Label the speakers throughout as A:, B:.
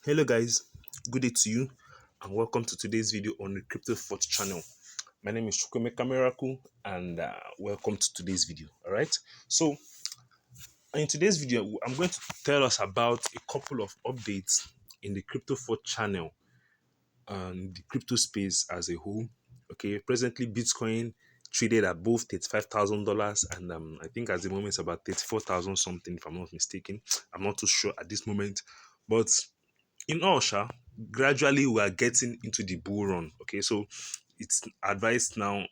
A: Hello guys, good day to you and welcome to today's video on the Crypto Fort channel. My name is Chukwemeka Miracle and welcome to today's video. Alright, so in today's video, I'm going to tell us about a couple of updates in the Crypto Fort channel and the crypto space as a whole. Okay, presently Bitcoin traded above $35,000 and I think at the moment it's about 34,000 something if I'm not mistaken. I'm not too sure at this moment, but in all, gradually we are getting into the bull run. Okay, so it's advised now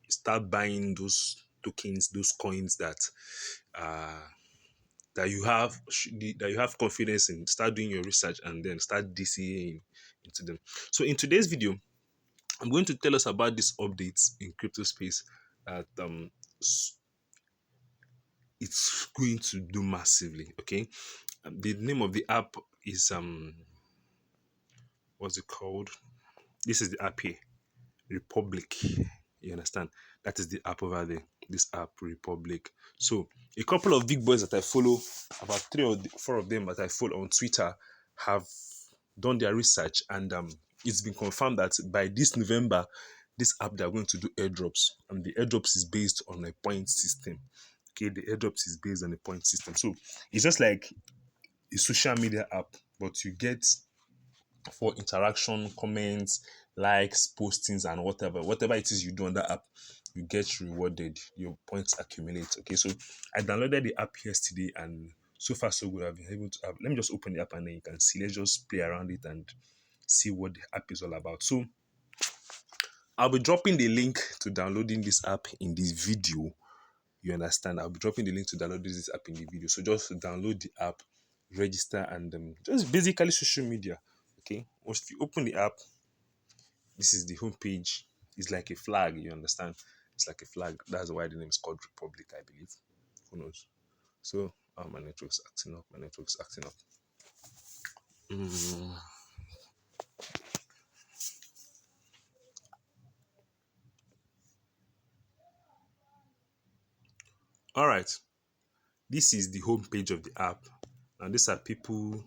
A: start buying those tokens, those coins uh that you have confidence in. Start doing your research and then start DCA into them. So in today's video, I'm going to tell us about these updates in crypto space that it's going to do massively. Okay, the name of the app is what's it called? This is the app here. Republic. You understand? That is the app over there. This app, Republic. So a couple of big boys that I follow, about three or four of them that I follow on Twitter, have done their research, and it's been confirmed that by this November, this app they are going to do airdrops, and the airdrops is based on a point system. Okay, the airdrops is based on a point system. So it's just like a social media app, but you get for interaction, comments, likes, postings, and whatever it is you do on that app, you get rewarded. Your points accumulate. Okay, so I downloaded the app yesterday, and so far so good. I've been able to. Let me just open the app, and then you can see. Let's just play around it and see what the app is all about. So I'll be dropping the link to downloading this app in this video. You understand? I'll be dropping the link to download this app in the video. So just download the app, register, and just basically social media. Okay. Once you open the app, this is the homepage. It's like a flag. You understand? It's like a flag. That's why the name is called Republic, I believe. Who knows? So my network's acting up. My network's acting up. All right. This is the homepage of the app, and these are people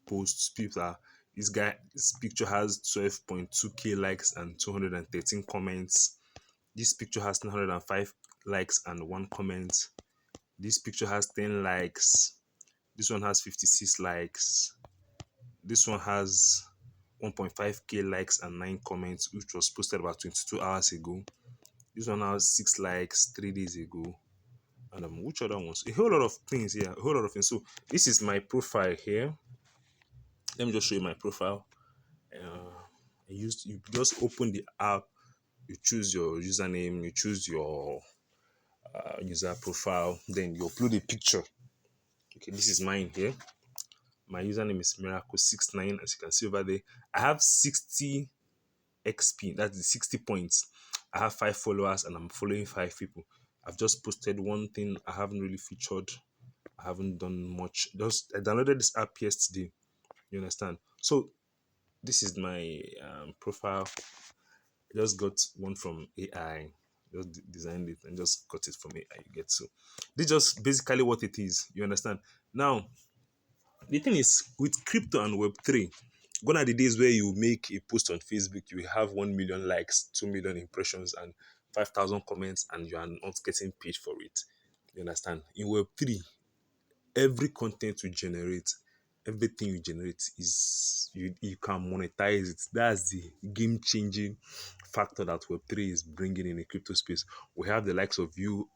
A: posts. People are this picture has 12.2k likes and 213 comments. This picture has 905 likes and one comment. This picture has 10 likes. This one has 56 likes. This one has 1.5k likes and 9 comments, which was posted about 22 hours ago. This one has 6 likes 3 days ago. And which other ones? A whole lot of things here. A whole lot of things. So this is my profile here. Let me just show you my profile. You just open the app. You choose your username. You choose your user profile. Then you upload a picture. Okay, this is mine here. My username is Miracle69, as you can see over there. I have 60 XP, that's the 60 points. I have 5 followers and I'm following 5 people. I've just posted one thing. I haven't really featured. I haven't done much. I downloaded this app yesterday. You understand? So this is my profile. I just got one from AI. Just designed it and just got it from AI. You get, so this is just basically what it is. You understand? Now the thing is, with crypto and Web3, gone are the days where you make a post on Facebook, you have 1 million likes, 2 million impressions, and 5,000 comments, and you are not getting paid for it. You understand? In Web3, every content you generate, everything you generate is you can monetize it. That's the game changing factor that Web3 is bringing in the crypto space. We have the likes of you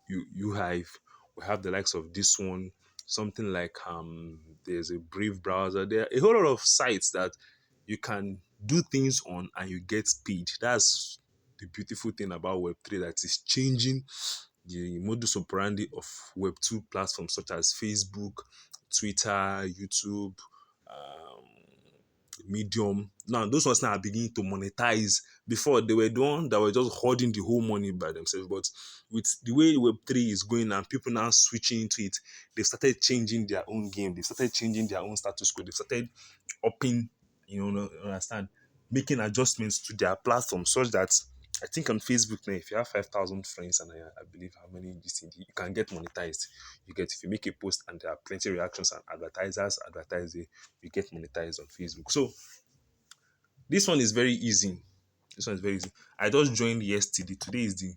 A: Hive, we have the likes of this one, something like there's a Brave browser. There are a whole lot of sites that you can do things on and you get paid. That's the beautiful thing about Web3, that is changing the modus operandi of Web2 platforms such as Facebook, Twitter, YouTube, um, Medium. Now, those ones now are beginning to monetize. Before, they were the ones that were just hoarding the whole money by themselves. But with the way Web3 is going and people now switching into it, they've started changing their own game. They've started changing their own status quo. They've started upping, understand, making adjustments to their platform such that I think on Facebook now, if you have 5,000 friends and I believe how many this thing, you can get monetized. You get if you make a post and there are plenty of reactions and advertisers advertise it, you get monetized on Facebook. So this one is very easy. This one is very easy. I just joined yesterday. Today is the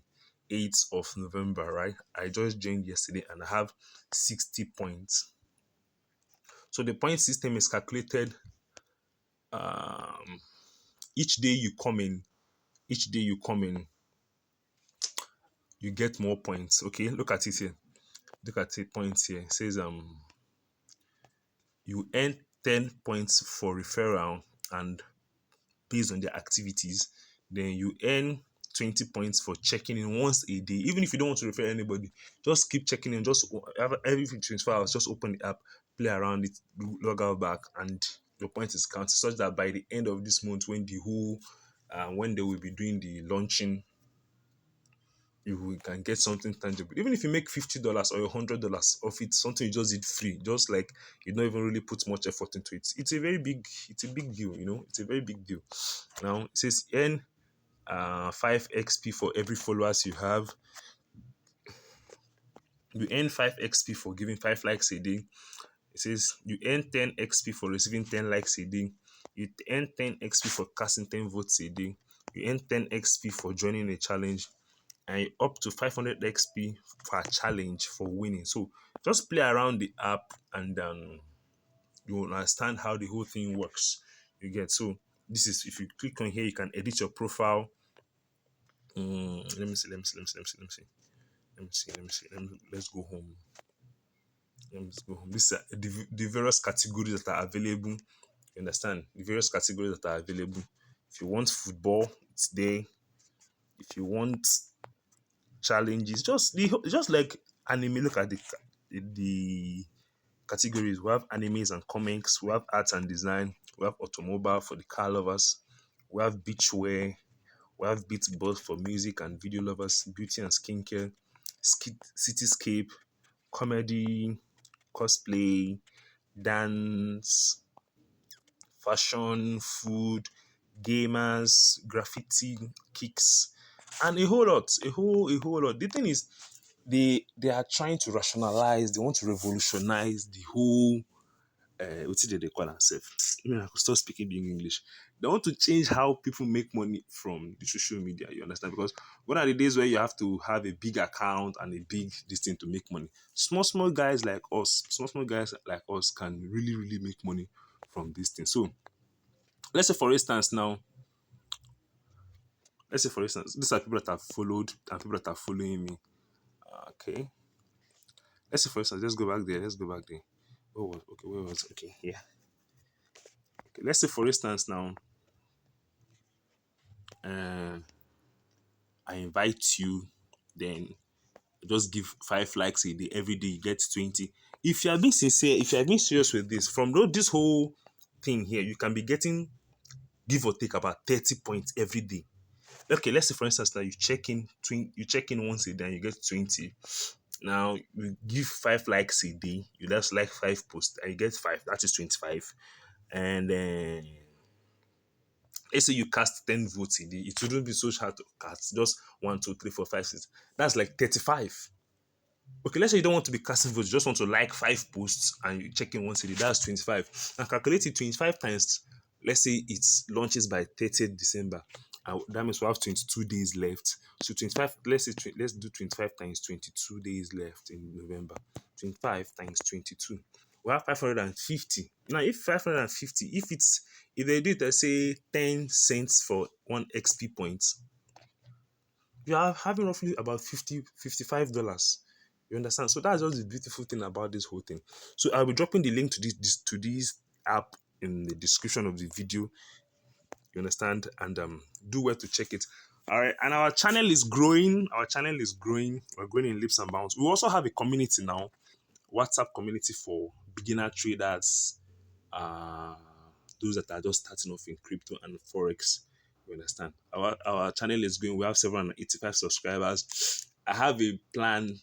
A: 8th of November, right? I just joined yesterday and I have 60 points. So the point system is calculated um, each day you come in, each day you come in, you get more points. Okay, look at it here. Look at the points here. It says you earn 10 points for referral and based on their activities, then you earn 20 points for checking in once a day. Even if you don't want to refer anybody, just keep checking in. Just every 24 hours, just open the app, play around it, log out back, and your point is counted. Such that by the end of this month, when the whole when they will be doing the launching, you can get something tangible. Even if you make $50 or $100 of it, something you just did free, just like you don't even really put much effort into it. It's a big deal, you know. It's a very big deal. Now it says earn 5 XP for every followers you have. You earn 5 XP for giving 5 likes a day. It says you earn 10 XP for receiving 10 likes a day. You earn 10 XP for casting 10 votes a day. You earn 10 XP for joining a challenge, and up to 500 XP for a challenge for winning. So just play around the app and you will understand how the whole thing works. You get so this is if you click on here, you can edit your profile. Let me see. Let's go home. Let's go home. These are the various categories that are available. You understand? The various categories that are available. If you want football, it's there. If you want challenges, just like anime. Look at the categories. We have animes and comics. We have arts and design. We have automobile for the car lovers. We have beachwear. We have beatbox for music and video lovers. Beauty and skincare. Cityscape. Comedy. Cosplay. Dance. Fashion. Food. Gamers. Graffiti. Kicks. And a whole lot. A whole lot. The thing is, they are trying to rationalize, they want to revolutionize the whole what did they call themselves? I mean, I could start speaking the English. They want to change how people make money from the social media, you understand? Because one of the days where you have to have a big account and a big this thing to make money. Small guys like us, small guys like us can really make money from this thing. So let's say for instance now, these are people that have followed and people that are following me. Okay. Let's say for instance, let's go back there. Where was okay, yeah. Okay, let's say for instance now, uh, I invite you, then just give 5 likes a day every day, you get 20. If you are being sincere, if you are being serious with this, from this whole thing here, you can be getting give or take about 30 points every day. Okay, let's say for instance now you check in once a day and you get 20. Now you give 5 likes a day, you just like 5 posts and you get 5, that is 25. And then let's say you cast 10 votes a day, it wouldn't be so hard to cast just 1, 2, 3, 4, 5, 6. That's like 35. Okay, let's say you don't want to be casting votes, you just want to like 5 posts and you check in once a day, that's 25. And calculate it 25 times, let's say it launches by 30th December. That means we have 22 days left. So 25, let's do 25 times 22 days left in November. 25 times 22. We have 550. Now, if 550, if they did, let's say 10 cents for 1 XP point, you are having roughly about $55. You understand? So that's just the beautiful thing about this whole thing. So I'll be dropping the link to this app in the description of the video. You understand? And do well to check it. All right. And our channel is growing. We're growing in leaps and bounds. We also have a community now, WhatsApp community for beginner traders, uh, those that are just starting off in crypto and forex. You understand? Our channel is going. We have 785 subscribers. I have a plan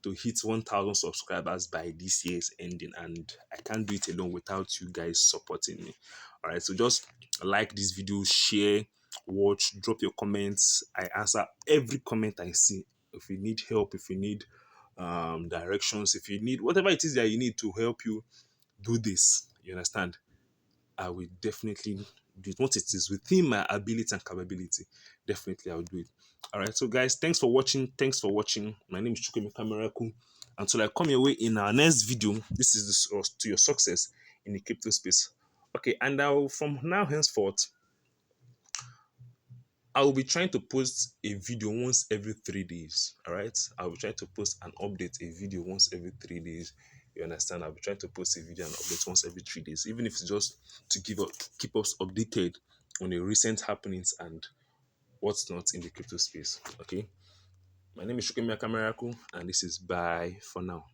A: to hit 1,000 subscribers by this year's ending, and I can't do it alone without you guys supporting me. All right, so just like this video, share, watch. Drop your comments. I answer every comment I see. If you need help, if you need directions, if you need whatever it is that you need to help you do this, you understand, I will definitely do it. Once it is within my ability and capability, definitely I will do it. All right. So, guys, thanks for watching. Thanks for watching. My name is Chukwemeka Miracle. Until I come your way in our next video, this is to your success in the crypto space. Okay. And I'll, from now henceforth, I will be trying to post a video once every 3 days. All right. I'll be trying to post and update a video once every 3 days. You understand? I'll be trying to post a video and update once every 3 days, even if it's just to keep us updated on the recent happenings and what's not in the crypto space. Okay. My name is Shukemi Akamaraku, and this is bye for now.